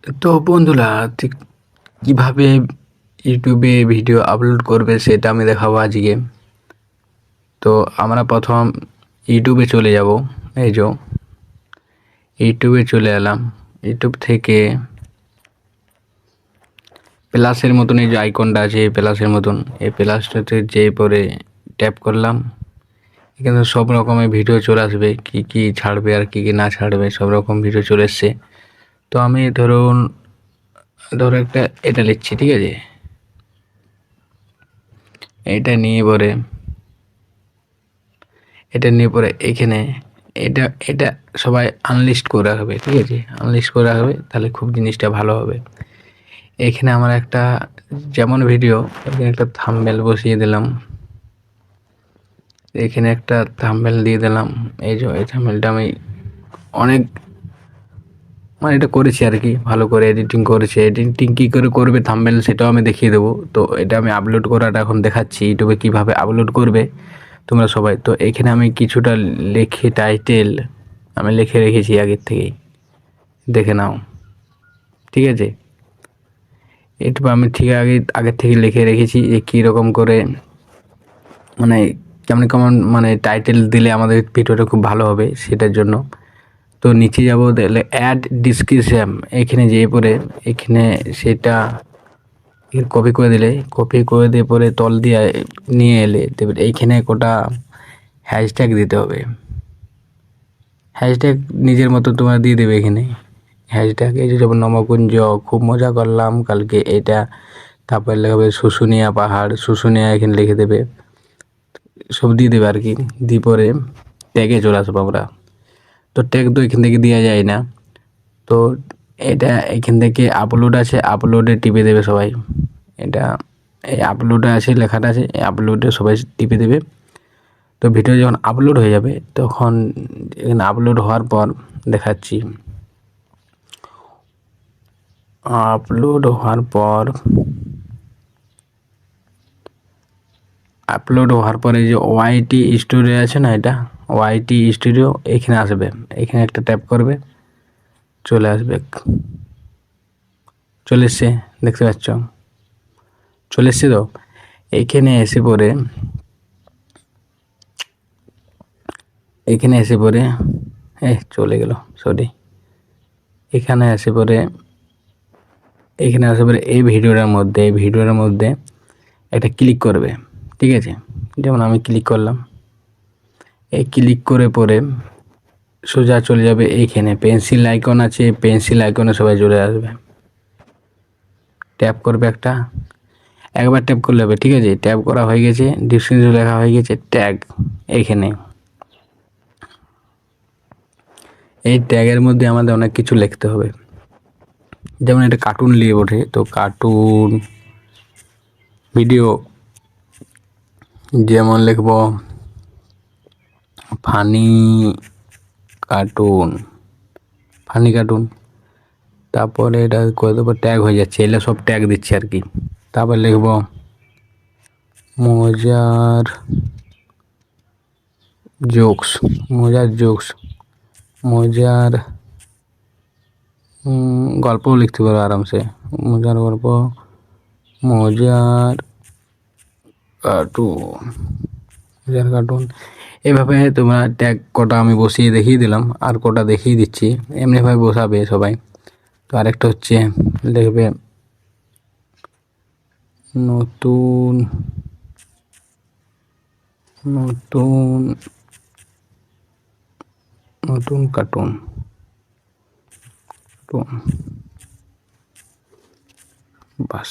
তো বন্ধুরা, ঠিক কিভাবে ইউটিউবে ভিডিও আপলোড করবে সেটা আমি দেখাবো আজকে। তো আমরা প্রথম ইউটিউবে চলে যাব। এই যে ইউটিউবে চলে এলাম। ইউটিউব থেকে প্লাসের মতন এই যে আইকনটা আছে, এই প্লাসের মতন, এই প্লাসটাতে যেয়ে পরে ট্যাপ করলাম। এখানে সব রকমের ভিডিও চলে আসবে, কি কি ছাড়বে আর কি কি না ছাড়বে সব রকম ভিডিও চলে এসছে। তো আমি ধরো একটা এটা নিচ্ছি, ঠিক আছে। এটা নিয়ে পরে এখানে এটা এটা সবাই আনলিস্ট করে রাখবে, ঠিক আছে। আনলিস্ট করে রাখবে, তাহলে খুব জিনিসটা ভালো হবে। এখানে আমার একটা যেমন ভিডিও, এখানে একটা থাম্বনেল বসিয়ে দিলাম। এখানে একটা থাম্বনেল দিয়ে দিলাম। এই যে এই থাম্বনেলটা আমি অনেক মানে এটা করেছি আর কি, ভালো করে এডিটিং করেছি। এডিটিং কী করে করবে থাম্বনেল সেটাও আমি দেখিয়ে দেবো। তো এটা আমি আপলোড করাটা এখন দেখাচ্ছি, ইউটিউবে কীভাবে আপলোড করবে তোমরা সবাই। তো এখানে আমি কিছুটা লিখে টাইটেল আমি লিখে রেখেছি আগের থেকেই, দেখে নাও, ঠিক আছে। একটু আমি ঠিক আগের থেকে লিখে রেখেছি যে কীরকম করে মানে কেমন কেমন মানে টাইটেল দিলে আমাদের ভিডিওটা খুব ভালো হবে সেটার জন্য। তো নিচে যাব, তাহলে অ্যাড ডিসক্রিপশন, এখানে যেয়ে পরে এখানে সেটা কপি করে দিলে, কপি করে দিয়ে পরে তল দিয়ে নিয়ে এলে তারপরে এইখানে কোটা হ্যাশট্যাগ দিতে হবে। হ্যাশট্যাগ নিজের মতো তোমরা দিয়ে দেবে এখানে হ্যাশট্যাগ। এই যে যেমন নমকুঞ্জ খুব মজা করলাম কালকে, এটা তারপরে লেখাবে শুশুনিয়া পাহাড়, শুশুনিয়া এখানে লিখে দেবে, সব দিয়ে দেবে আর কি। দিয়ে পরে ট্যাগে চলে আসবো আমরা। তো ট্যাগ তো এখান থেকে দেওয়া যায় না, তো এটা এখান থেকে আপলোড আছে, আপলোডে টিপে দেবে সবাই। এটা এই আপলোডে আছে, লেখাটা আছে, এই আপলোডে সবাই টিপে দেবে। তো ভিডিও যখন আপলোড হয়ে যাবে তখন এখানে আপলোড হওয়ার পর দেখাচ্ছি। আপলোড হওয়ার পর এই যে ওয়াইটি স্টুডিও আছে না, এটা ওয়াইটি স্টুডিও এখানে আসবে। এখানে একটা ট্যাপ করবে, চলে আসবে, চলে এসছে, দেখতে পাচ্ছ চলে এসছে। তো এখানে এসে পরে চলে গেল, সরি। এখানে আসে পরে এই ভিডিওটার মধ্যে একটা ক্লিক করবে, ঠিক আছে। যেমন আমি ক্লিক করলাম, এই ক্লিক করে পরে সোজা চলে যাবে। এইখানে পেন্সিল আইকন আছে, পেন্সিল আইকনে সবাই চলে আসবে, ট্যাপ করবে একবার ট্যাপ করলে হবে, ঠিক আছে। ট্যাপ করা হয়ে গেছে, ডিসক্রিপশনে লেখা হয়ে গেছে ট্যাগ। এইখানে এই ট্যাগের মধ্যে আমাদের অনেক কিছু লিখতে হবে। যেমন এটা কার্টুন নিয়ে ওঠে, তো কার্টুন ভিডিও যেমন লিখব ফানি কার্টুন, তারপরে এটা করে দেবো, ট্যাগ হয়ে যাচ্ছে, এগুলো সব ট্যাগ দিচ্ছে আর কি। তারপর লিখব মজার জোকস, মজার গল্পও লিখতে পারো আরামসে, মজার গল্প, মজার কার্টুন। এভাবে তোমরা ট্যাগ কটা আমি বসিয়ে দেখিয়ে দিলাম, আর কটা দেখিয়ে দিচ্ছি, এমনিভাবে বসাবে সবাই। তো আরেকটা হচ্ছে লিখবে নতুন নতুন নতুন কার্টুন, বাস।